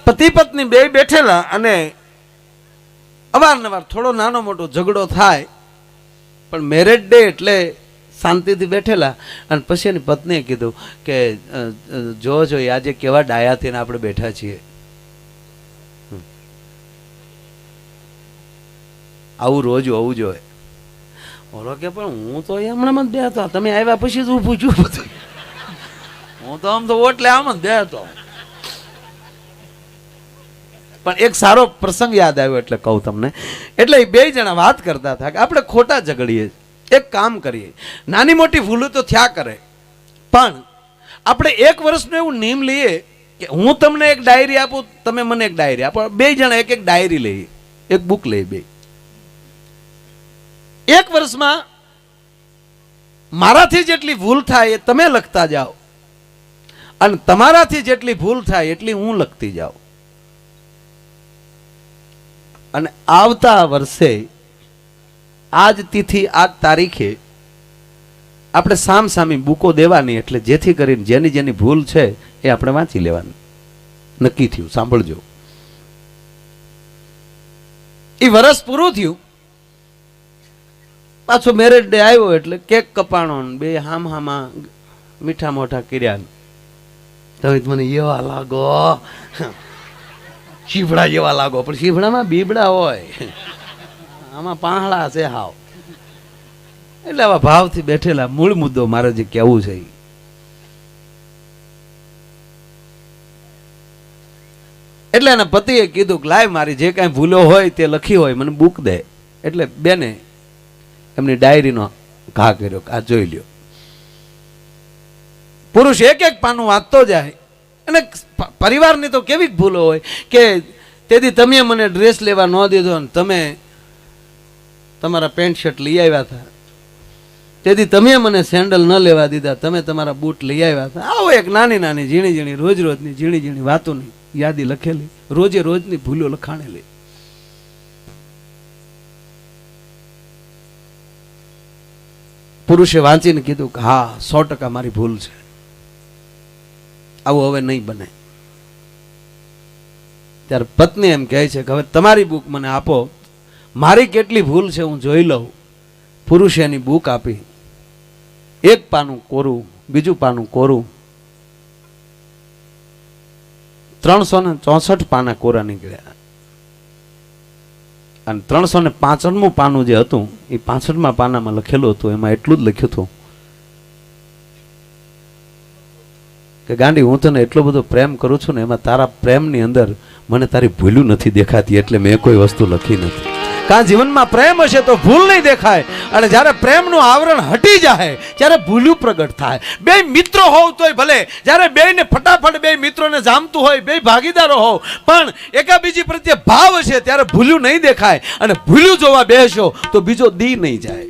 પતિ પત્ની બે બેઠેલા અને અવારનવાર થોડો નાનો મોટો ઝઘડો થાય, પણ મેરેજ ડે એટલે શાંતિથી બેઠેલા. અને પછી એની પત્નીએ કીધું કે જો આજે કેવા ડાયા થઈને આપણે બેઠા છીએ. આવું રોજ હોવું જોઈએ. બોલો કે પણ હું તો હમણાં જ બેઠો, તમે આવ્યા પછી જ હું પૂછ્યું બધું. હું તો આમ તો ઓટલે આમ જ બેઠો. પણ એક સારો પ્રસંગ યાદ આવ્યો એટલે કહું તમને. એટલે બે જણા વાત કરતા હતા કે આપણે ખોટા ઝઘડીએ. એક કામ કરીએ, નાની મોટી ભૂલો તો થયા કરે, પણ આપણે એક વર્ષનો એવું નિયમ લઈએ કે હું તમને એક ડાયરી આપું, તમે મને એક ડાયરી આપો. બે જણા એક એક ડાયરી લઈએ, એક બુક લઈએ બે. એક વર્ષમાં મારાથી જેટલી ભૂલ થાય એ તમે લખતા જાઓ, અને તમારાથી જેટલી ભૂલ થાય એટલી હું લખતી જાઉં. અને આવતા વર્ષે આજ તિથિ આજ તારીખે આપણે સામસામી બુકો દેવાની, એટલે જેથી કરીને જેની જેની ભૂલ છે એ આપણે વાંચી લેવાની. નક્કી થયું, સાંભળજો. એ વર્ષ પૂરું થયું, પાછો મેરેજ ડે આવ્યો એટલે કેક કપાણો, બે હામા મીઠા મોઠા કર્યા. તમે મને એવા લાગો, શીભડા જેવા લાગો, પણ શીભડામાં બીબડા હોય, આમાં પાંહળા છે હાવ. એટલે આવા ભાવથી બેઠેલા. મૂળ મુદ્દો મારે જે કહેવું છે, એટલે એના પતિએ કીધું કે લાય મારી જે કાંઈ ભૂલો હોય તે લખી હોય મને બુક દે. એટલે બેને એમની ડાયરીનો ઘા કર્યો કે આ જોઈ લ્યો. પુરુષ એક એક પાનું વાંચતો જાય. અને પરિવારની તો કેવી ભૂલો હોય કે તેથી તમે મને ડ્રેસ લેવા ન દીધો ને તમે તમારા પેન્ટ શર્ટ લઈ આવ્યા હતા, તેથી તમે મને સેન્ડલ ન લેવા દીધા, તમે તમારા બૂટ લઈ આવ્યા હતા. આવો એક નાની નાની ઝીણી ઝીણી રોજ રોજની ઝીણી ઝીણી વાતોની યાદી લખેલી, રોજે રોજની ભૂલો લખાણેલી. પુરુષે વાંચીને કીધું કે હા 100% મારી ભૂલ છે, આવું હવે નહીં બને. ત્યારે પત્ની એમ કહે છે કે હવે તમારી બુક મને આપો, મારી કેટલી ભૂલ છે હું જોઈ લઉં. પુરુષે એની બુક આપી. એક પાનું કોરું, બીજું પાનું કોરું, 364 પાના કોરા નીકળ્યા. અને 365મું પાનું જે હતું એ 65મા પાનામાં લખેલું હતું. એમાં એટલું જ લખ્યું હતું કે ગાંડી હું તને એટલો બધો પ્રેમ કરું છું ને, એમાં તારા પ્રેમની અંદર મને તારી ભૂલું નથી દેખાતી, એટલે મેં કોઈ વસ્તુ લખી નથી. કારણ જીવનમાં પ્રેમ હશે તો ભૂલ નહીં દેખાય, અને જ્યારે પ્રેમનું આવરણ હટી જાય ત્યારે ભૂલું પ્રગટ થાય. બે મિત્રો હોવ તોય ભલે, જ્યારે બેને ફટાફટ બે મિત્રોને જામતું હોય, બે ભાગીદારો હોવ, પણ એકાબીજી પ્રત્યે ભાવ હશે ત્યારે ભૂલું નહીં દેખાય. અને ભૂલું જોવા બેસો તો બીજો દી નહીં જાય.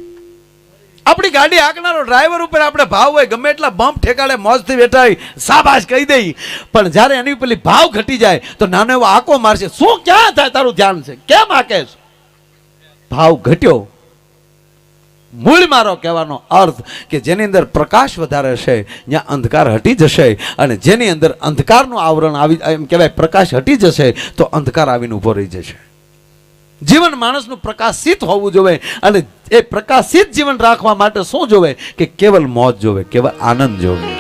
આપણી ગાડી હાંકનારો ડ્રાઈવર ઉપર આપણે ભાવ હોય, ગમે એટલા બમ્પ ઠેકાડે મોજથી બેઠા હોય, શાબાશ કહી દઈ, પણ જ્યારે એની પેલી ભાવ ઘટી જાય તો નાનો એવો આંકો મારશે. શું ક્યાં થાય તારું ધ્યાન છે, કેમ આકે છે? ભાવ ઘટ્યો. મૂળ મારો કહેવાનો અર્થ કે જેની અંદર પ્રકાશ વધારે હશે ત્યાં અંધકાર હટી જશે, અને જેની અંદર અંધકારનું આવરણ આવી, એમ કહેવાય પ્રકાશ હટી જશે તો અંધકાર આવીને ઊભો રહી જશે. જીવન માણસનું પ્રકાશિત હોવું જોઈએ, અને એ પ્રકાશિત જીવન રાખવા માટે શું જોવે કે કેવલ મોજ જોવે, કેવલ આનંદ જોવે.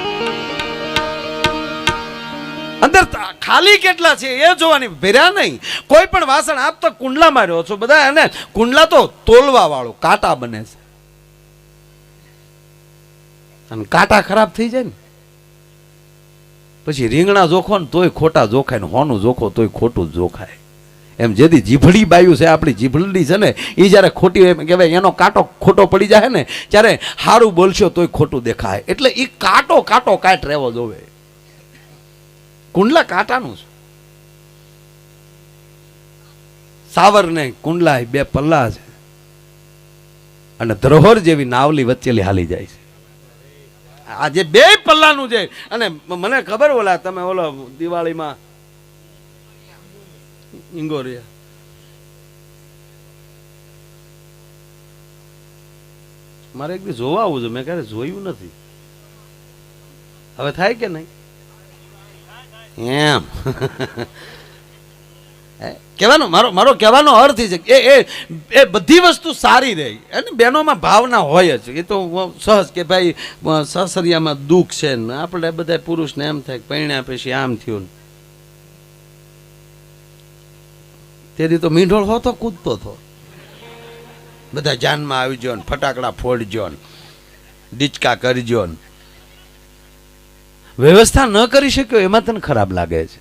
અંદર ખાલી કેટલા છે એ જોવાની, ભર્યા નહીં. કોઈ પણ વાસણ આપ તો કુંડલા માર્યો છો બધા, અને કુંડલા તો તોલવા વાળો કાંટા બને છે, અને કાંટા ખરાબ થઈ જાય ને પછી રીંગણા જોખો ને તોય ખોટા જોખાય, ને હોનું જોખો તોય ખોટું જ જોખાય. એમ જેથી જીભડી બાયું છે, આપણી જીભડી છે ને, એ જ્યારે ખોટી એમ કહેવાય એનો કાંટો ખોટો પડી જાય ને ત્યારે સારું બોલશો તોય ખોટું દેખાય. એટલે એ કાંટો કાંટ રહેવો જોવે. કુંડલા કાંટાનું છે. સાવર ને કુંડલા બે પલ્લા છે, અને ધરોહર જેવી નાવલી વચ્ચેલી હાલી જાય છે. આ જે બે પલ્લાનું છે, અને મને ખબર ઓલા તમે ઓલો દિવાળીમાં ઇંગોરિયા મારે એક દી જોવા આવું છે, મેં ક્યારે જોયું નથી. હવે થાય કે નહીં એમ મારો કહેવાનો અર્થ છે કે એ બધી વસ્તુ સારી રહી અને બહેનોમાં ભાવના હોય જ. એ તો સહજ કે ભાઈ સાસરિયામાં દુઃખ છે ને આપણે બધા પુરુષને એમ થાય પૈણ્યા પછી આમ થયું. તેથી તો મીંઢોળ હોતો કૂદતો હતો, બધા જાનમાં આવજો ને ફટાકડા ફોડજો ને ડીચકા કરજો ને. વ્યવસ્થા ન કરી શક્યો એમાં તને ખરાબ લાગે છે.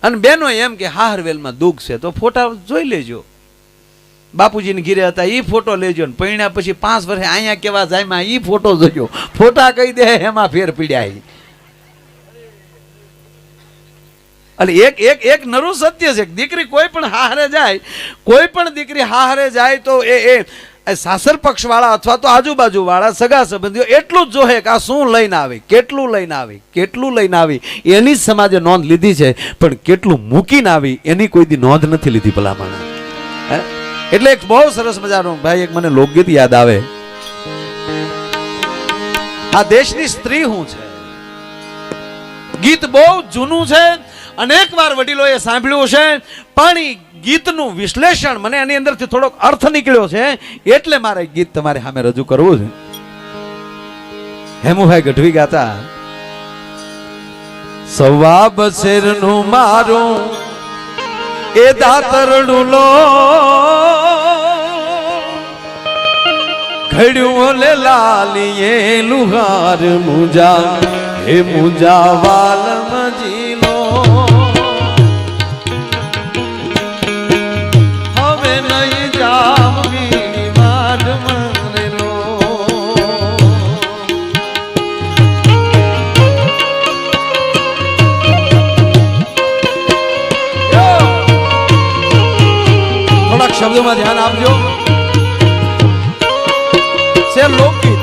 અને બેનો એમ કે હાહરવેલમાં દુઃખ છે તો ફોટા જોઈ લેજો. બાપુજીને ઘીરે હતા એ ફોટો લેજો ને પૈણ્યા પછી 5 વર્ષે અહીંયા કેવા જાય એ ફોટો જોજો. ફોટા કહી દે એમાં ફેર પીડ્યા. એટલે એક નરું સત્ય છે. દીકરી કોઈ પણ હાહરે જાય, કોઈ પણ દીકરી હાહરે જાય તો એ સાસર પક્ષ વાળા અથવા તો આજુબાજુ વાળા સગા સંબંધીઓ એટલું જ જોહે કે આ શું લઈને આવી, કેટલું લઈને આવી, કેટલું લઈને આવી. એની સમાજે નોંધ લીધી છે, પણ કેટલું મૂકીને આવી એની કોઈ દી નોંધ નથી લીધી ભલામણ. એટલે એક બહુ સરસ મજાનું ભાઈ એક મને લોકગીત યાદ આવે. આ દેશની સ્ત્રી હું છે ગીત બહુ જૂનું છે, અનેક વાર વડીલોએ સાંભળ્યું છે, પણ ગીતનું વિશ્લેષણ મને એની અંદરથી થોડોક અર્થ નીકળ્યો છે એટલે મારે ગીત તમારે સામે રજૂ કરવું છે. હેમુભાઈ ગઢવી ગાતા, સવા બસેરનું મારું એ દાતરનું લો ઘડ્યું ઓલે લાલીએ લુહાર મુજા હે મુજા વાલમજી લો હવે નહીં જામ વીણી વાડ મારે લો. થોડાક શબ્દોમાં ધ્યાન આપજો. લોકગીત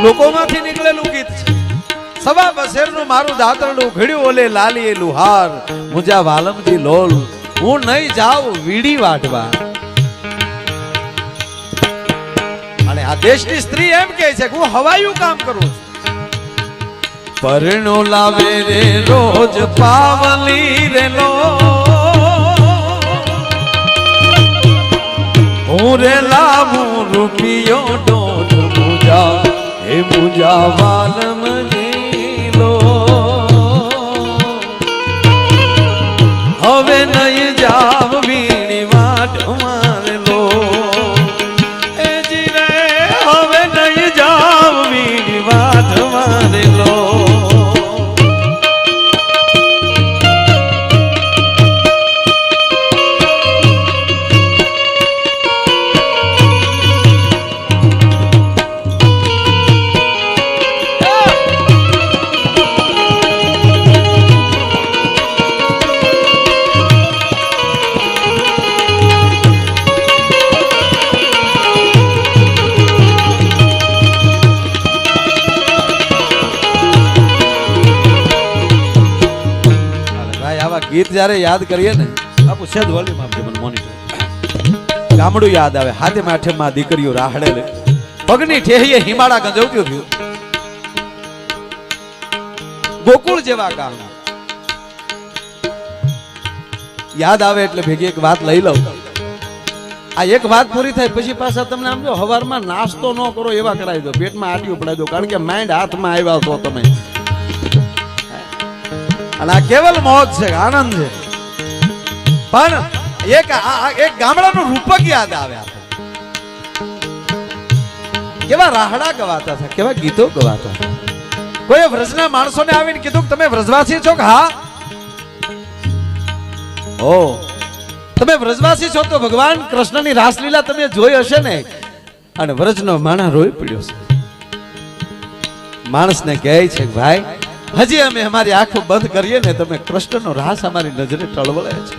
લોકોમાંથી નીકળેલું ગીત છે. સવા બસેરનું મારું દાતરડું ઘડ્યું ઓલે લાલી લુહાર મુજા વાલમજી લોલ હું નહીં જાઉં વીડી વાટવા. અને આ દેશની સ્ત્રી એમ કહે છે કે હું હવાયું કામ કરું છું. પરણો લાવે રે રોજ પાવલી રે લો રે લાવું રૂપિયો દોઢ મુજા હે મુજા વાલમજી લો હવે નહીં જાવ વીણી વાટ મારે લો એ જીરે હવે નહીં જાવ વીણી વાટ મારે લો. ગીત જ્યારે યાદ કરીએ ને બાપુ સેજ વોલ્યુમ આપજો મને મોનિટર. ગામડું યાદ આવે. હાથે માઠે માં દીકરીઓ રાહડે લે પગની ઠેહીએ હિમાળા ગંજવતી થયું. ગોકુળ જેવા ગામ યાદ આવે એટલે ભેગી એક વાત લઈ લઉં. આ એક વાત પૂરી થાય પછી પાછા તમને આમ જો હવારમાં નાસ્તો ન કરો એવા કરાવી દો, પેટમાં આડિયું પડાવી દો, કારણ કે માઇન્ડ હાથમાં આવ્યા તો તમે. અને આ કેવલ મોજ છે, આનંદ છે. પણ એક ગામડાનું રૂપક યાદ આવે. કેવા રાહડા ગવાતા હતા, કેવા ગીતો ગવાતા હતા. કોઈ વ્રજના માણસોને આવીને કીધું કે તમે વ્રજવાસી છો કે હા? ઓ તમે વ્રજવાસી છો તો ભગવાન કૃષ્ણની રાસલીલા તમે જોઈ હશે ને. અને વ્રજનો માણા રોઈ પડ્યો છે. માણસને કહે છે કે ભાઈ હજી અમે અમારી આંખો બંધ કરીએ ને તમે કૃષ્ણનો રાસ અમારી નજરે ટળવળે છે.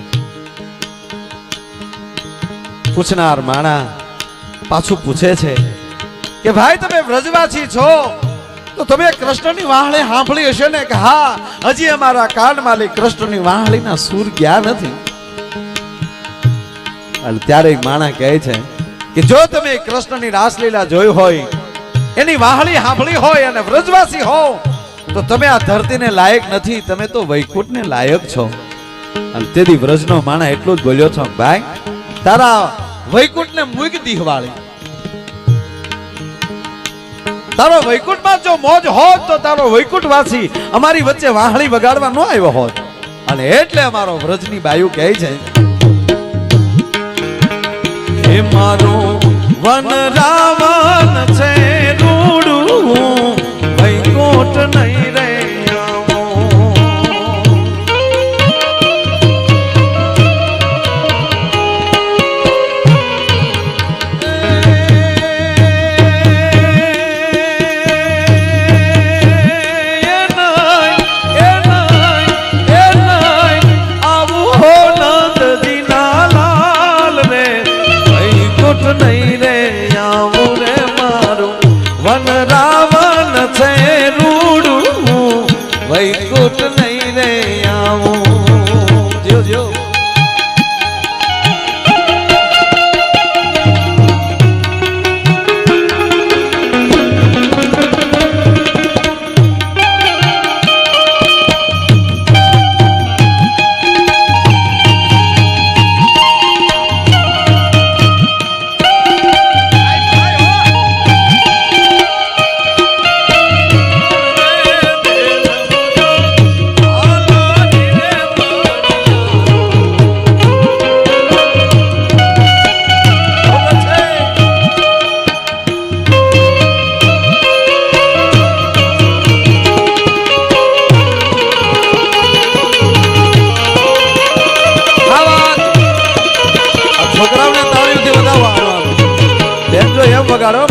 પૂછનાર માણા પાછું પૂછે છે કે ભાઈ તમે વ્રજવાસી છો તો તમે કૃષ્ણની વાહળી સાંભળી હશે ને કે હા? હજી અમારા કાનમાં કૃષ્ણની વાહળીના સૂર ગયા નથી. અને ત્યારે માણા કહે છે કે જો તમે કૃષ્ણની રાસલીલા જોઈ હોય, એની વાહળી સાંભળી હોય અને વ્રજવાસી હો તો તમે આ ધરતીને લાયક નથી, તમે તો વૈકુંઠને લાયક છો. અને તેથી વ્રજનો માણા એટલું જ બોલ્યો છો ભાઈ તારા વૈકુંઠને મૂક દીહવાળી તારો વૈકુંઠમાં જો મોજ હોત તો તારો વૈકુંઠ વાસી અમારી વચ્ચે વાહળી વગાડવા ન આવ્યો હોત અને એટલે અમારો વ્રજની બાયુ કહે છે હે મારો વન રાવણ છે રૂડું વૈકુંઠ નહીં રે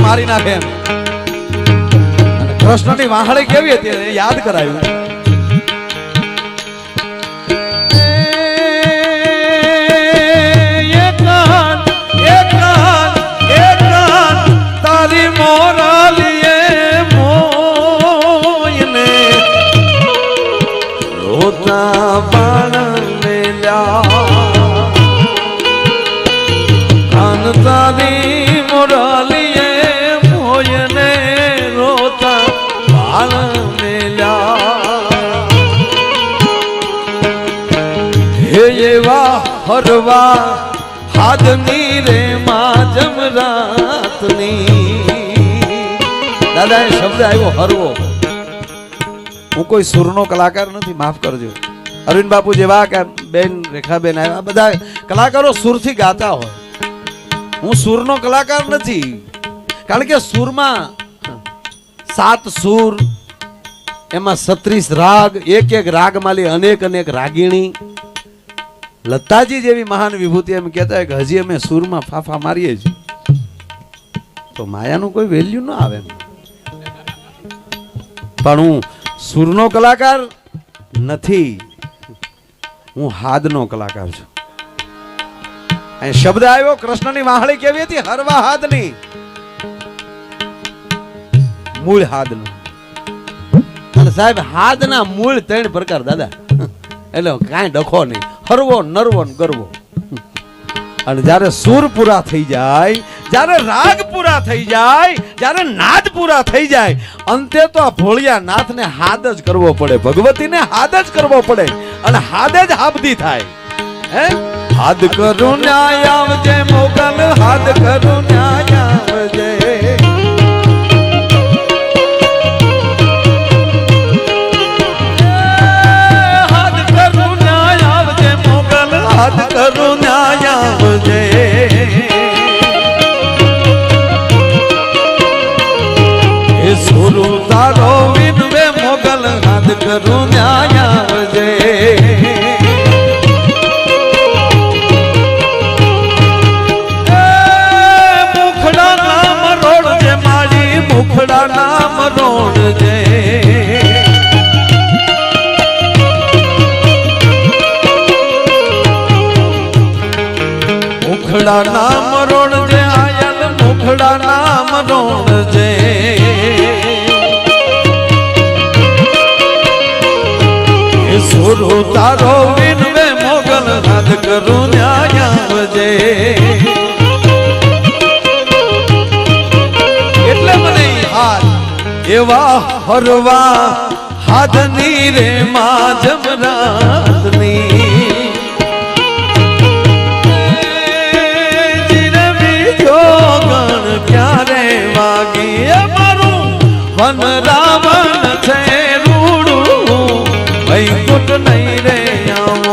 મારી નાખે એમ અને કૃષ્ણની વાહળી કેવી હતી યાદ કરાયું તારી મોરાલીએ મોયને રોતા બાળને કાન તારી મોરાલીએ હરવા હાથની રે માં જમરાતની દાદા એ શબ્દ આવ્યો હરવો હું કોઈ સુરનો કલાકાર નથી માફ કરજો અરવિંદ બાપુ જેવા કે બેન રેખાબેન આવ્યા બધા કલાકારો સુરથી ગાતા હોય હું સુરનો કલાકાર નથી કારણ કે સુરમાં 7 સુર એમાં 36 રાગ એક રાગ માલી અનેક રાગીણી લતાજી જેવી મહાન વિભૂતિ એમ કહેતા હોય કે હજી અમે સુરમાં ફાફા મારીએ છીએ તો માયાનું કોઈ વેલ્યુ ન આવે પણ હું સુરનો કલાકાર નથી હું હાદનો કલાકાર છું અહીં શબ્દ આવ્યો કૃષ્ણની વાહળી કેવી હતી હરવા હાદની મૂળ હાદનું અને સાહેબ હાદના મૂળ 3 પ્રકાર દાદા એટલે કાંઈ ડખો નહીં હરવો નરવો ને ગરવો અને જ્યારે સુર પૂરા થઈ જાય જ્યારે રાગ પૂરા થઈ જાય જ્યારે નાદ પૂરા થઈ જાય અંતે તો આ ભોળિયા નાથને હાદ જ કરવો પડે ભગવતીને હાદ જ કરવો પડે અને હાદ જ હાબદી થાય હે હાદ કરું ન્યાય આવજે મોગલ હાદ કરું ન્યાય આવજે હાથ કરું ન્યાય આવજે એ સુરુ તારો વિનવે મોગલ હાથ કરું ન્યાય આવજે મુખડા નામ રોડજે મારી મુખડા નામ રોડજે મુખડા નામ રોણજે આયલ મુખડા નામ રોણજે સુરુ તારો વિનવે મોગલ હાથ કરું ન્યાય આવજે એટલે મને હાથ એવા હરવા હાથની રે માં જમરાતની યુગ નહીં રે આવો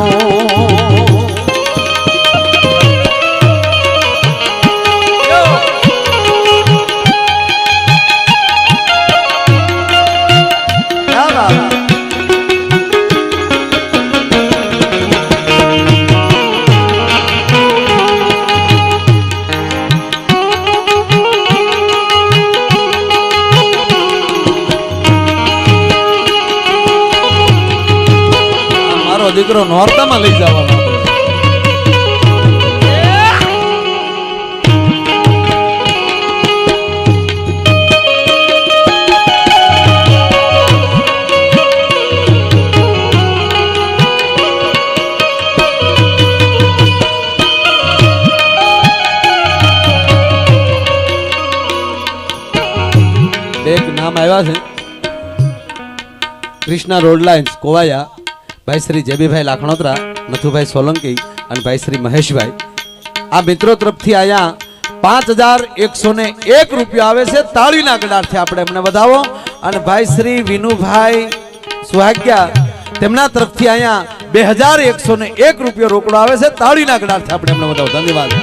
દીકરો નોરતામાં લઈ જવાનો એક નામ આવ્યા છે કૃષ્ણા રોડ લાઇન્સ કોવાયા ભાઈ શ્રી જેબીભાઈ લાખણોત્રા, નથુભાઈ સોલંકી અને ભાઈ શ્રી મહેશભાઈ. આ મિત્રો તરફથી અહીંયા 5101 રૂપિયા આવે છે. તાળીના ગડારથી આપણે એમને વધાવો. અને ભાઈ શ્રી વિનુભાઈ સુહાગ્યા તેમના તરફથી અહીંયા 2101 રૂપિયા રોકડો આવે છે. તાળીના ગડારથી આપણે એમને વધાવો. ધન્યવાદ.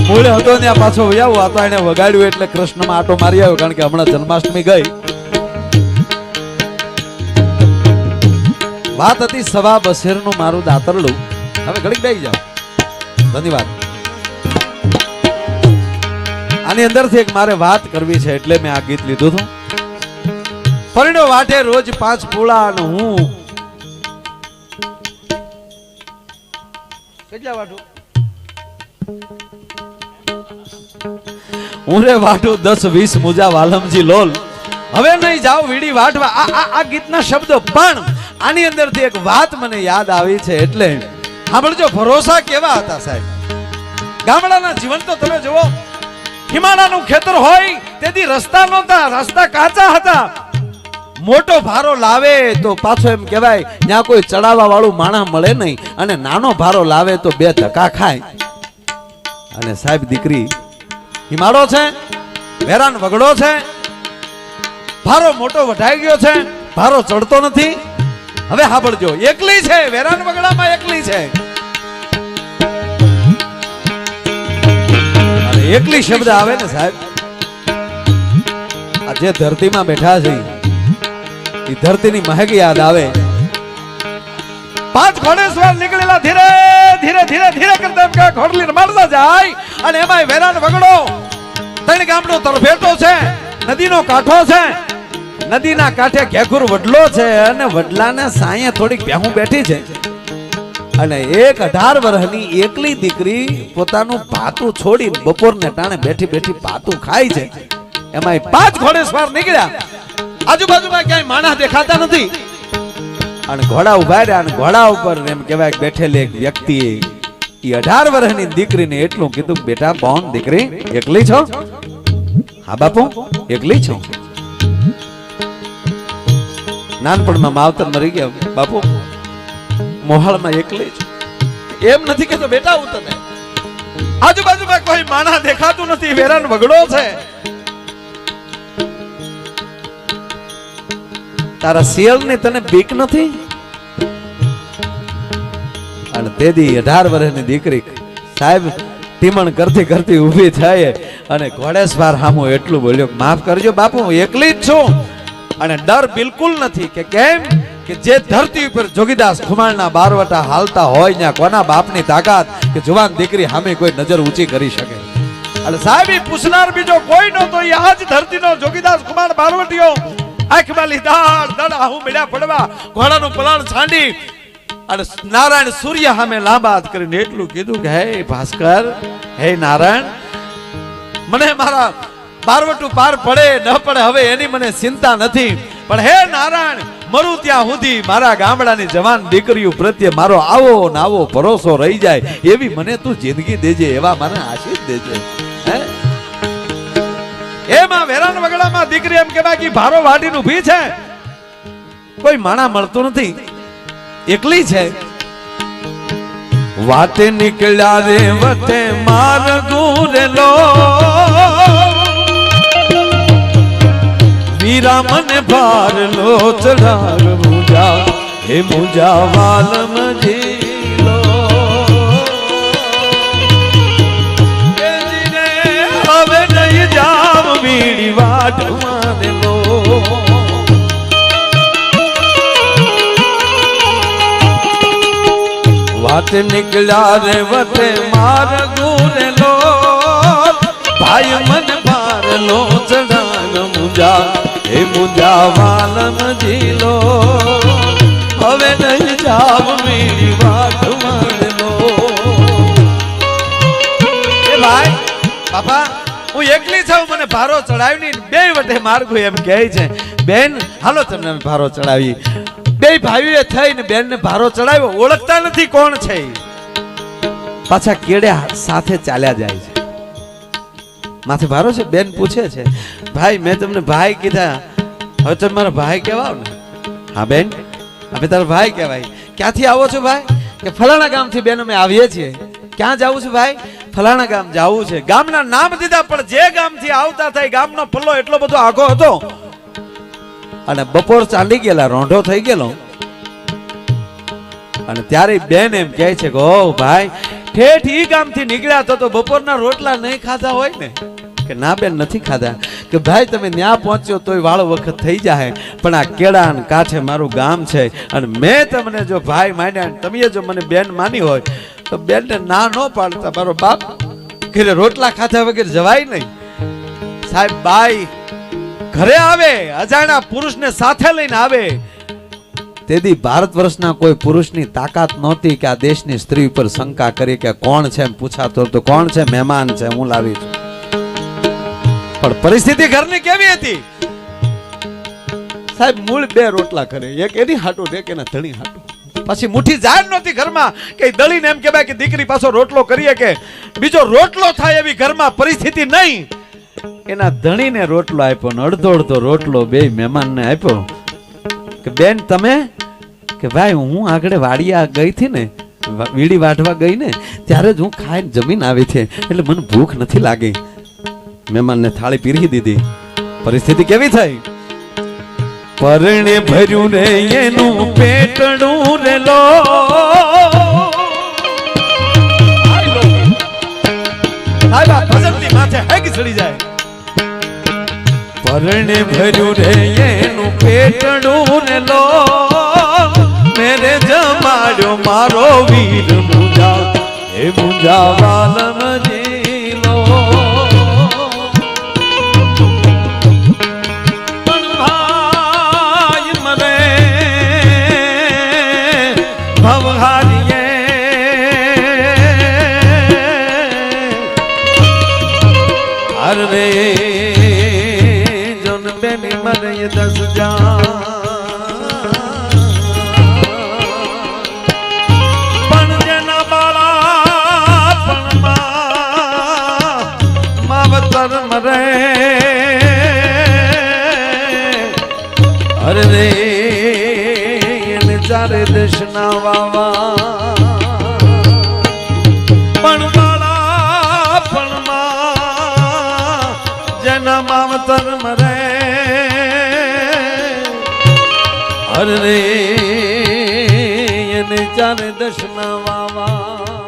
મૂળે હતો ને પાછો વયાવો આ તો એને વગાડ્યું એટલે કૃષ્ણમાં આટો મારી આવ્યો, કારણ કે હમણાં જન્માષ્ટમી ગઈ. વાત હતી સવા બસેરનું મારું દાતરડું. હવે ઘડીક બેસી જાઓ. ધન્યવાદ. આની અંદરથી એક મારે વાત કરવી છે એટલે મેં આ ગીત લીધું હતું. પરણ્યો વાટે રોજ 5 પૂળા અને હું કેટલા વાટું હું રે વાટું 10-20 મુજા વાલમજી લોલ. હવે નહીં જાવ વીડી વાટવા. આ ગીતના શબ્દો પણ આની અંદરથી એક વાત મને યાદ આવી છે એટલે સાંભળજો. ભરોસા કેવા હતા સાહેબ. ગામડાના જીવન તો તમે જુઓ. હિમાલયનું ખેતર હોય તેથી રસ્તા નહોતા, રસ્તા કાચા હતા. મોટો ભારો લાવે તો પાછો એમ કહેવાય ત્યાં કોઈ ચડાવવા વાળું માણસ મળે નહીં, અને નાનો ભારો લાવે તો 2 ધક્કા ખાય. અને સાહેબ દીકરી હિમાળો છે, વેરાન વગડો છે, ભારો મોટો વઢાઈ ગયો છે, ભારો ચડતો નથી. હવે સાંભળજો, એકલી છે, વેરાન વગડામાં એકલી છે. અને એકલી શબ્દ આવે ને સાહેબ, આ જે ધરતીમાં બેઠા છે એ ધરતીની મહેક યાદ આવે. 5 ઘોડેસવાર નીકળેલા ધીરે ધીરે ધીરે ધીરે કરતા એમ કે ઘોડલી રમાડતા જાય. અને એમાં વેરાન વગડો 3 ગામનો તરફેટો છે, નદીનો કાંઠો છે, નદીના કાંઠે ઘેઘુર વડલો છે, અને વડલાને સાયે થોડીક ભેહું બેઠી છે. અને એક 18 વર્ષની એકલી દીકરી પોતાનું ભાતું છોડી બપોરને ટાણે બેઠી બેઠી ભાતું ખાય છે. એમાં 5 ઘોડેસવાર નીકળ્યા. આજુબાજુમાં ક્યાંય માણસ દેખાતા નથી. અને ઘોડા ઉભા રહ્યા, અને ઘોડા ઉપર એમ કહેવાય બેઠેલી એક વ્યક્તિ એ 18 વર્ષની દીકરીને એટલું કીધું, બેટા કોણ દીકરી એકલી છો? હા બાપુ એકલી છો. નાનપણમાં માવતર મરી ગયા બાપુ, મોહાળમાં એકલી છું. એમ નથી કહેતો બેટા હું તને, આજુબાજુમાં કોઈ માણસ દેખાતું નથી, વેરાન વગડો છે. તારા શિયાળની તને બીક નથી? અને તેદી 18 વર્ષની દીકરી સાહેબ ટીમણ કરતી કરતી ઊભી થાય અને ઘોડેસવાર સામું એટલું બોલ્યો, માફ કરજો બાપુ હું એકલી જ છું. અને ડર બિલકુલ નથી. કે કેમ? કે જે ધરતી ઉપર જોગીદાસ ખુમાણના બારવટા હાલતા હોય ત્યાં કોના બાપની તાકાત કે જુવાન દીકરી સામે કોઈ નજર ઊંચી કરી શકે. અને સાહેબ પૂછનાર બીજો કોઈ નહોતો. એ આજ ધરતીનો જોગીદાસ ખુમાણ બારવટીયો આંખમાં લીધા દડ આહુ મળ્યા પડવા, ઘોડાનું પલાણ છાંડી અને નારાયણ સૂર્ય સામે લાંબા હાથ કરીને એટલું કીધું કે હે ભાસ્કર, હે નારાયણ, મને મારા બારવટું પાર પડે ન પડે હવે એની મને ચિંતા નથી, પણ હે નારાયણ મરું ત્યાં સુધી મારા ગામડાની જવાન દીકરીઓ પ્રત્યે મારો આવો ને આવો ભરોસો રહી જાય એવી મને તું જિંદગી દેજે, એવા મને આશીષ દેજે. એમાં વેરાન વગડામાં દીકરી એમ કે બાકી ભારો વાટીને ઊભી છે, કોઈ માણા મળતું નથી, એકલી છે. વાટે નીકળ્યા રે વટે માર્ગું રે લો, મુંજા મને ભાર લો ચડાવ મુંજા હે મુંજા વાલમ જીલો હવે નહીં જાવ વીડી વાટ માને લો વાત નીકળ્યા રે વતે માર ગુરે લો ભાઈ મને ભાર લો ચડાવ મુંજા હે મુંજા વાલમ જીલો હવે નહીં જાવ વીડી વાટ માને લો એ ભાઈ બાપા હું એકલી છું મને ભારો ચડાવી બે વટે માર્ગો એમ કહે છે બેન હાલો તમને ભારો ચડાવી બે ભાઈઓએ થઈને બેન ને ભારો ચડાવ્યો ઓળખતા નથી કોણ છે પાછા કેડે સાથે ચાલ્યા જાય છે માથે ભારો છે બેન પૂછે છે ભાઈ મેં તમને ભાઈ કીધા હવે તમે મારા ભાઈ કહેવાવ ને હા બેન હવે તારા ભાઈ કહેવાય ક્યાંથી આવો છો ભાઈ કે ફલાણા ગામથી બેન અમે આવીએ છીએ ક્યાં જવું છે ભાઈ ફલાણા ગામ જવું છે ગામના નામ દીધા પણ જે ગામથી આવતા થાય ગામનો પલ્લો એટલો બધો આખો હતો અને બપોર ચાલી ગયેલા રોંઢો થઈ ગયેલો અને ત્યારે બેન એમ કહે છે કે ઓ ભાઈ ઠેઠ ઈ ગામથી નીકળ્યા તો બપોરના રોટલા નહીં ખાધા હોય ને કે ના બેન નથી ખાધા કે ભાઈ તમે ન્યા પહોંચ્યો તોય વાળો વખત થઈ જાય પણ આ કેળા ને કાંઠે મારું ગામ છે અને મેં તમને જો ભાઈ માન્યા તમે જો મને બેન માની હોય તો બેન ને ના ન પાડતા મારો બાપ ઘરે રોટલા ખાધા વગર જવાય નહીં સાહેબ બાઈ ઘરે આવે અજાણ્યા પુરુષને સાથે લઈને આવે તેથી ભારત વર્ષના કોઈ પુરુષની તાકાત નહોતી કે આ દેશની સ્ત્રી ઉપર શંકા કરી કે કોણ છે એમ પૂછાતો તો કોણ છે મહેમાન છે હું લાવી છું પણ પરિસ્થિતિ ઘરની કેવી હતી સાહેબ મૂળ બે રોટલા કરે એક એની હાટું એક એના ધણી હાટું પછી મુઠ્ઠી જાણ નહોતી ઘરમાં કે દળીને એમ કહેવાય કે દીકરી પાછો રોટલો કરીએ કે બીજો રોટલો થાય એવી ઘરમાં પરિસ્થિતિ નહીં એના ધણીને રોટલો આપ્યો ને અડધો અડધો રોટલો બે મહેમાનને આપ્યો કે બેન તમે કે ભાઈ હું આગળ વાડિયા ગઈ હતી ને વીડી વાઢવા ગઈ ને ત્યારે જ હું ખાઈને જમીન આવી છે એટલે મને ભૂખ નથી લાગી મહેમાનને થાળી પીરસી દીધી પરિસ્થિતિ કેવી થઈ પરણે ભર્યું રે એનું પેટડું રે લો માથે હેગ ચડી જાય પરણે ભર્યું રે એનું પેટડું ને લો મેરે જમાડ્યો મારો વીર મુંજા હે મુંજા વાલમ જીલો પણ ભાઈ મને ભવહારીએ અરે જોન બેની મને દસ જા પણ જેના બાળા પણ માવતર મરે અરે રે એને ચારે દેશના વાવા પણ બાળા પણ જેના માવતર મરે અરે એને ચારે દશના વાવા